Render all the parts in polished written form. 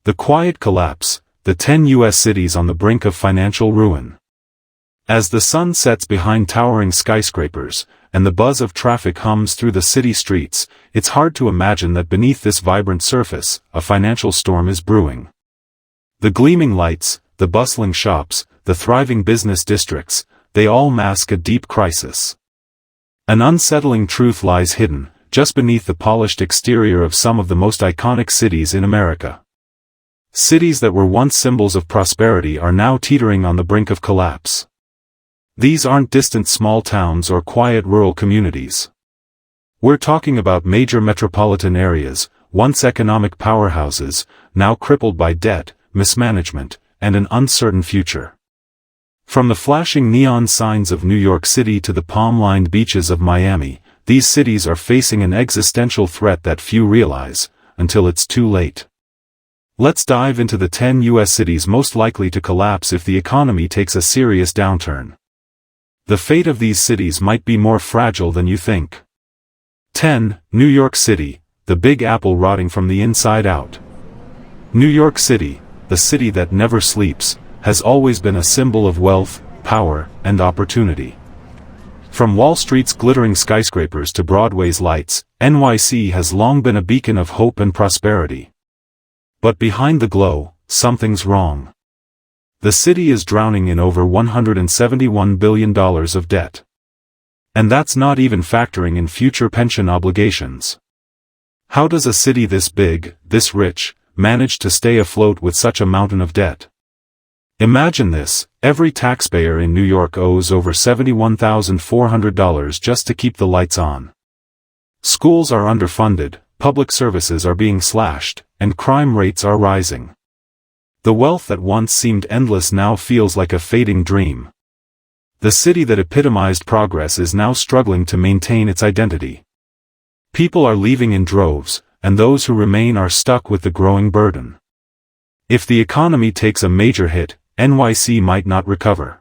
The quiet collapse, the 10 U.S. cities on the brink of financial ruin. As the sun sets behind towering skyscrapers, and the buzz of traffic hums through the city streets, it's hard to imagine that beneath this vibrant surface, a financial storm is brewing. The gleaming lights, the bustling shops, the thriving business districts, they all mask a deep crisis. An unsettling truth lies hidden, just beneath the polished exterior of some of the most iconic cities in America. Cities that were once symbols of prosperity are now teetering on the brink of collapse. These aren't distant small towns or quiet rural communities. We're talking about major metropolitan areas, once economic powerhouses, now crippled by debt, mismanagement, and an uncertain future. From the flashing neon signs of New York City to the palm-lined beaches of Miami, these cities are facing an existential threat that few realize, until it's too late. Let's dive into the 10 U.S. cities most likely to collapse if the economy takes a serious downturn. The fate of these cities might be more fragile than you think. 10. New York City, the Big Apple rotting from the inside out. New York City, the city that never sleeps, has always been a symbol of wealth, power, and opportunity. From Wall Street's glittering skyscrapers to Broadway's lights, NYC has long been a beacon of hope and prosperity. But behind the glow, something's wrong. The city is drowning in over $171 billion of debt. And that's not even factoring in future pension obligations. How does a city this big, this rich, manage to stay afloat with such a mountain of debt? Imagine this: every taxpayer in New York owes over $71,400 just to keep the lights on. Schools are underfunded, public services are being slashed, and crime rates are rising. The wealth that once seemed endless now feels like a fading dream. The city that epitomized progress is now struggling to maintain its identity. People are leaving in droves, and those who remain are stuck with the growing burden. If the economy takes a major hit, NYC might not recover.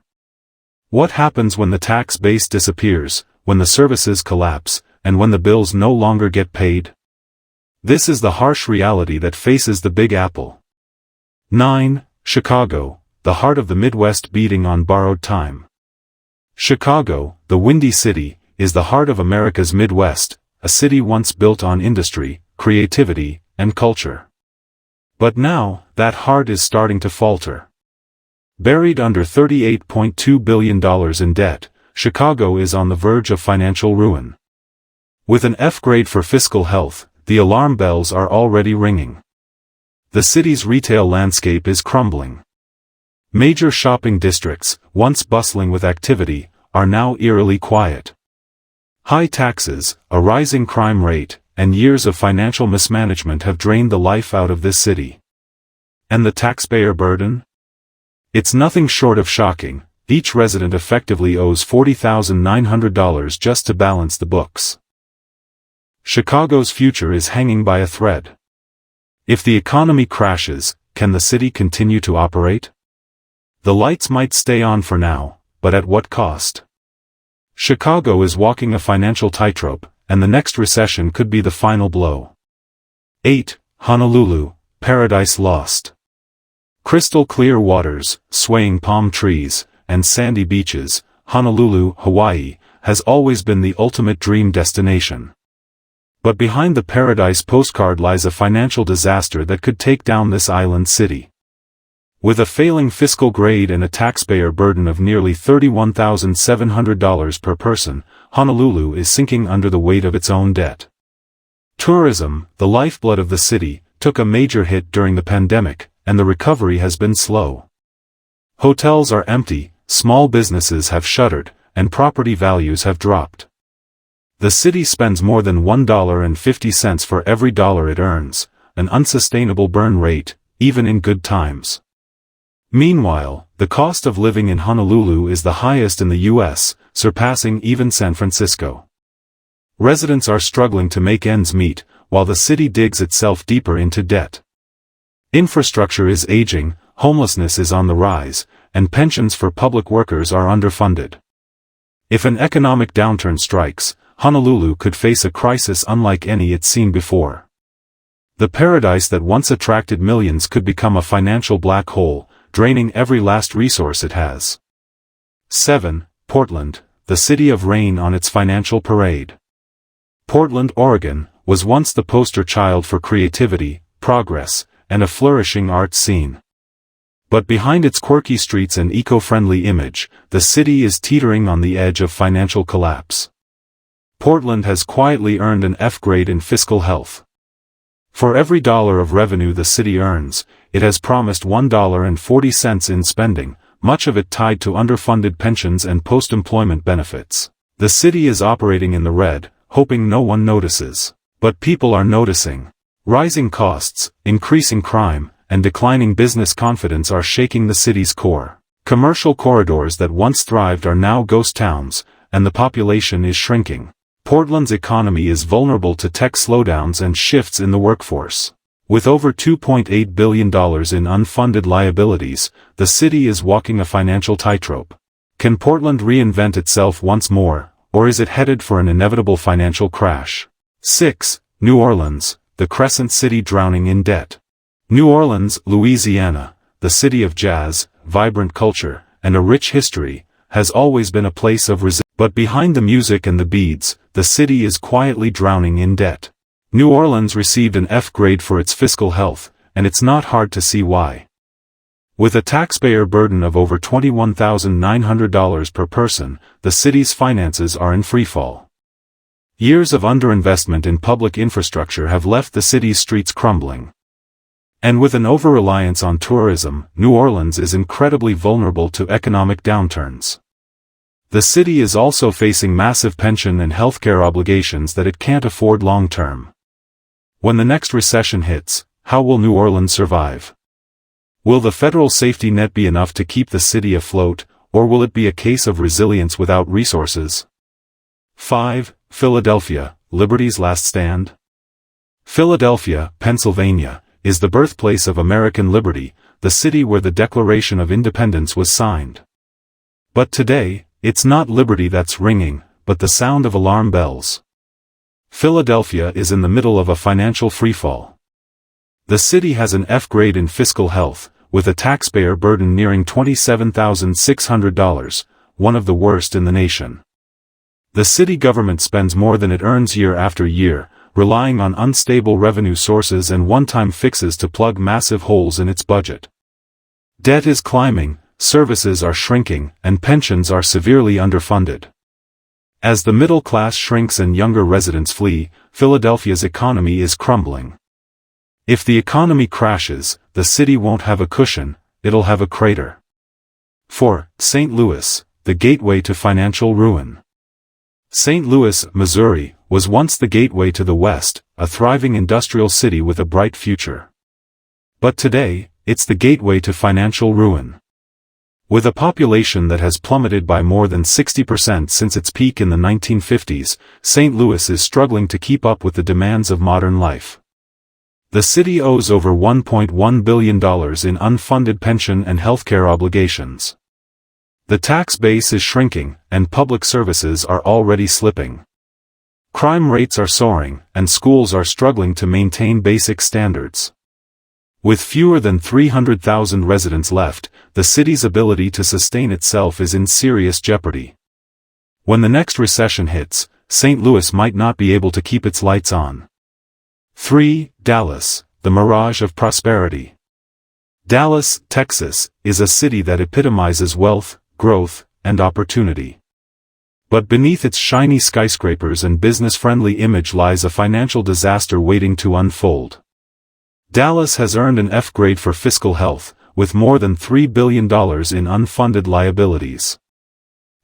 What happens when the tax base disappears, when the services collapse, and when the bills no longer get paid? This is the harsh reality that faces the Big Apple. 9. Chicago, the heart of the Midwest beating on borrowed time. Chicago, the Windy City, is the heart of America's Midwest, a city once built on industry, creativity, and culture. But now, that heart is starting to falter. Buried under $38.2 billion in debt, Chicago is on the verge of financial ruin. With an F grade for fiscal health, the alarm bells are already ringing. The city's retail landscape is crumbling. Major shopping districts, once bustling with activity, are now eerily quiet. High taxes, a rising crime rate, and years of financial mismanagement have drained the life out of this city. And the taxpayer burden? It's nothing short of shocking. Each resident effectively owes $40,900 just to balance the books. Chicago's future is hanging by a thread. If the economy crashes, can the city continue to operate? The lights might stay on for now, but at what cost? Chicago is walking a financial tightrope, and the next recession could be the final blow. 8. Honolulu, Paradise Lost. Crystal clear waters, swaying palm trees, and sandy beaches, Honolulu, Hawaii, has always been the ultimate dream destination. But behind the paradise postcard lies a financial disaster that could take down this island city. With a failing fiscal grade and a taxpayer burden of nearly $31,700 per person, Honolulu is sinking under the weight of its own debt. Tourism, the lifeblood of the city, took a major hit during the pandemic, and the recovery has been slow. Hotels are empty, small businesses have shuttered, and property values have dropped. The city spends more than $1.50 for every dollar it earns, an unsustainable burn rate, even in good times. Meanwhile, the cost of living in Honolulu is the highest in the U.S., surpassing even San Francisco. Residents are struggling to make ends meet, while the city digs itself deeper into debt. Infrastructure is aging, homelessness is on the rise, and pensions for public workers are underfunded. If an economic downturn strikes, Honolulu could face a crisis unlike any it's seen before. The paradise that once attracted millions could become a financial black hole, draining every last resource it has. 7. Portland, the city of rain on its financial parade. Portland, Oregon, was once the poster child for creativity, progress, and a flourishing art scene. But behind its quirky streets and eco-friendly image, the city is teetering on the edge of financial collapse. Portland has quietly earned an F grade in fiscal health. For every dollar of revenue the city earns, it has promised $1.40 in spending, much of it tied to underfunded pensions and post-employment benefits. The city is operating in the red, hoping no one notices. But people are noticing. Rising costs, increasing crime, and declining business confidence are shaking the city's core. Commercial corridors that once thrived are now ghost towns, and the population is shrinking. Portland's economy is vulnerable to tech slowdowns and shifts in the workforce. With over $2.8 billion in unfunded liabilities, the city is walking a financial tightrope. Can Portland reinvent itself once more, or is it headed for an inevitable financial crash? 6. New Orleans, the Crescent City drowning in debt. New Orleans, Louisiana, the city of jazz, vibrant culture, and a rich history, has always been a place of resilience. But behind the music and the beads, the city is quietly drowning in debt. New Orleans received an F grade for its fiscal health, and it's not hard to see why. With a taxpayer burden of over $21,900 per person, the city's finances are in freefall. Years of underinvestment in public infrastructure have left the city's streets crumbling. And with an over-reliance on tourism, New Orleans is incredibly vulnerable to economic downturns. The city is also facing massive pension and healthcare obligations that it can't afford long-term. When the next recession hits, how will New Orleans survive? Will the federal safety net be enough to keep the city afloat, or will it be a case of resilience without resources? 5. Philadelphia, Liberty's last stand. Philadelphia, Pennsylvania, is the birthplace of American liberty, the city where the Declaration of Independence was signed. But today, it's not liberty that's ringing, but the sound of alarm bells. Philadelphia is in the middle of a financial freefall. The city has an F grade in fiscal health, with a taxpayer burden nearing $27,600, one of the worst in the nation. The city government spends more than it earns year after year, relying on unstable revenue sources and one-time fixes to plug massive holes in its budget. Debt is climbing, services are shrinking, and pensions are severely underfunded. As the middle class shrinks and younger residents flee, Philadelphia's economy is crumbling. If the economy crashes, the city won't have a cushion, it'll have a crater. 4. St. Louis, the gateway to financial ruin. St. Louis, Missouri, was once the gateway to the West, a thriving industrial city with a bright future. But today, it's the gateway to financial ruin. With a population that has plummeted by more than 60% since its peak in the 1950s, St. Louis is struggling to keep up with the demands of modern life. The city owes over $1.1 billion in unfunded pension and healthcare obligations. The tax base is shrinking, and public services are already slipping. Crime rates are soaring, and schools are struggling to maintain basic standards. With fewer than 300,000 residents left, the city's ability to sustain itself is in serious jeopardy. When the next recession hits, St. Louis might not be able to keep its lights on. 3. Dallas, the mirage of prosperity. Dallas, Texas, is a city that epitomizes wealth, growth, and opportunity. But beneath its shiny skyscrapers and business-friendly image lies a financial disaster waiting to unfold. Dallas has earned an F grade for fiscal health, with more than $3 billion in unfunded liabilities.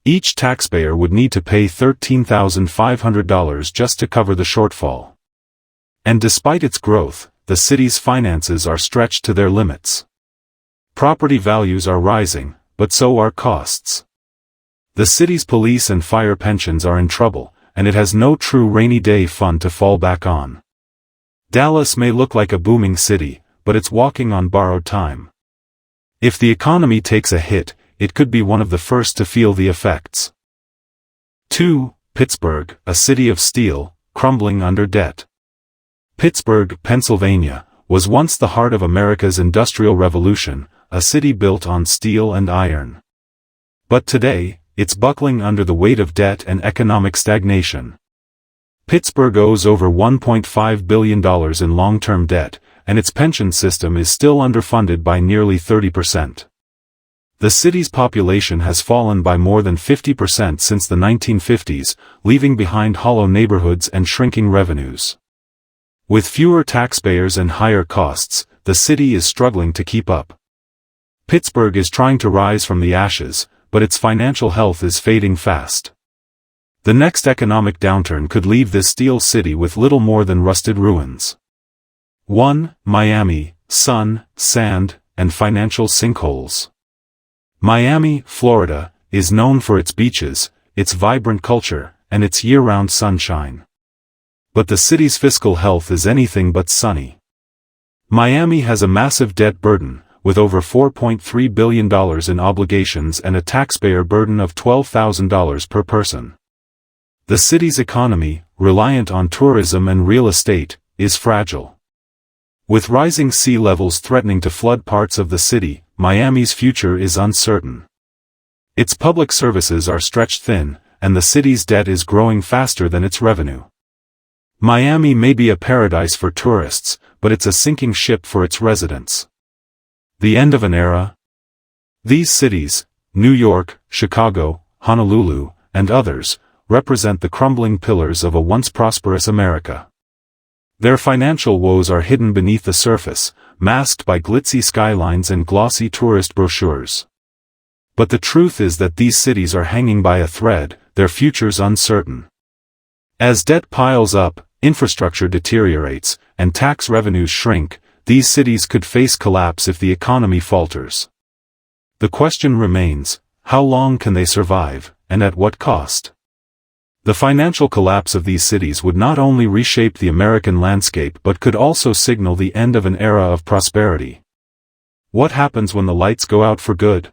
Each taxpayer would need to pay $13,500 just to cover the shortfall. And despite its growth, the city's finances are stretched to their limits. Property values are rising, but so are costs. The city's police and fire pensions are in trouble, and it has no true rainy day fund to fall back on. Dallas may look like a booming city, but it's walking on borrowed time. If the economy takes a hit, it could be one of the first to feel the effects. 2. Pittsburgh, a city of steel, crumbling under debt. Pittsburgh, Pennsylvania, was once the heart of America's Industrial Revolution, a city built on steel and iron. But today, it's buckling under the weight of debt and economic stagnation. Pittsburgh owes over $1.5 billion in long-term debt, and its pension system is still underfunded by nearly 30%. The city's population has fallen by more than 50% since the 1950s, leaving behind hollow neighborhoods and shrinking revenues. With fewer taxpayers and higher costs, the city is struggling to keep up. Pittsburgh is trying to rise from the ashes, but its financial health is fading fast. The next economic downturn could leave this steel city with little more than rusted ruins. 1. Miami, sun, sand, and financial sinkholes. Miami, Florida, is known for its beaches, its vibrant culture, and its year-round sunshine. But the city's fiscal health is anything but sunny. Miami has a massive debt burden, with over $4.3 billion in obligations and a taxpayer burden of $12,000 per person. The city's economy, reliant on tourism and real estate, is fragile. With rising sea levels threatening to flood parts of the city, Miami's future is uncertain. Its public services are stretched thin, and the city's debt is growing faster than its revenue. Miami may be a paradise for tourists, but it's a sinking ship for its residents. The end of an era? These cities, New York, Chicago, Honolulu, and others, represent the crumbling pillars of a once prosperous America. Their financial woes are hidden beneath the surface, masked by glitzy skylines and glossy tourist brochures. But the truth is that these cities are hanging by a thread, their futures uncertain. As debt piles up, infrastructure deteriorates, and tax revenues shrink, these cities could face collapse if the economy falters. The question remains, how long can they survive, and at what cost? The financial collapse of these cities would not only reshape the American landscape but could also signal the end of an era of prosperity. What happens when the lights go out for good?